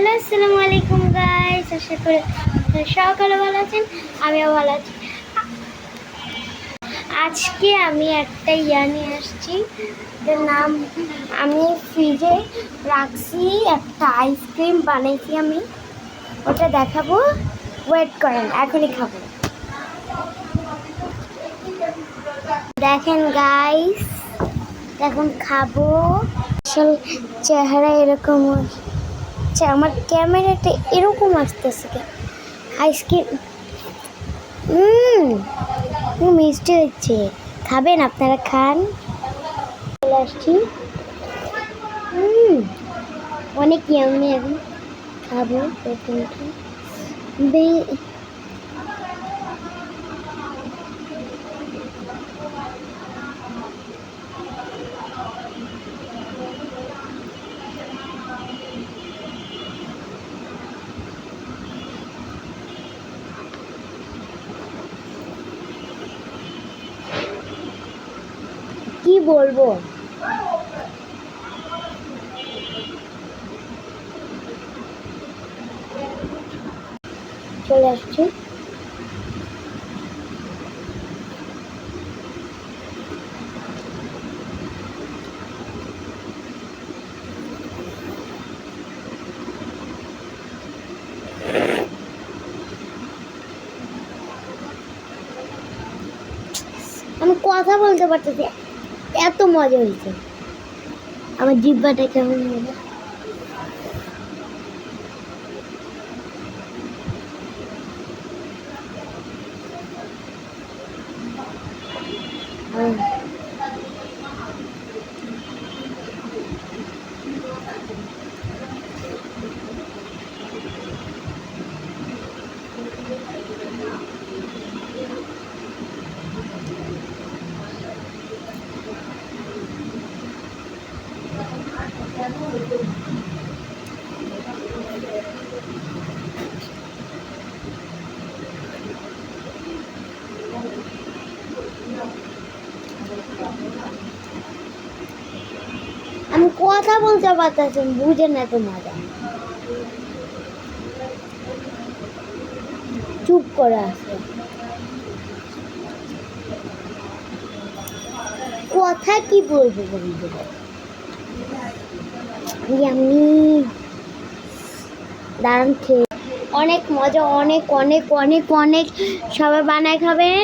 Hello আসসালামু আলাইকুম guys, আশা করি সকালে ভালো আছেন। আমিও ভালো আছি। আজকে আমি একটা নিয়ে আসছি, এটার নাম আমি ফ্রিজে রাখছি, একটা আইসক্রিম বানাইছি আমি, ওটা দেখাবো। ওয়েট করেন, এখনই খাবো। দেখেন গাইস, এখন খাবো। আসল চেহারা এরকম, আমার ক্যামেরাটা এরকম আসতেছে কেন? আইসক্রিম মিষ্টি হচ্ছে, খাবেন? আপনারা খান। চলে আসছি। অনেক ইয়ামি, এখন খাবো। কি বলবো, চলে আসছি। আমি কথা বলতে পারতেছি, এত মজা হয়েছে। আমার জিহ্বাটা কেমন হবে। আমি কথা বলতে পারতেছি, বুঝেন না তো মজা। চুপ করে আছে, কথা কি বলবো বন্ধুরা। আমি দারুণ খেয়ে, অনেক মজা, অনেক অনেক অনেক অনেক। সবাই বানায় খাবেন।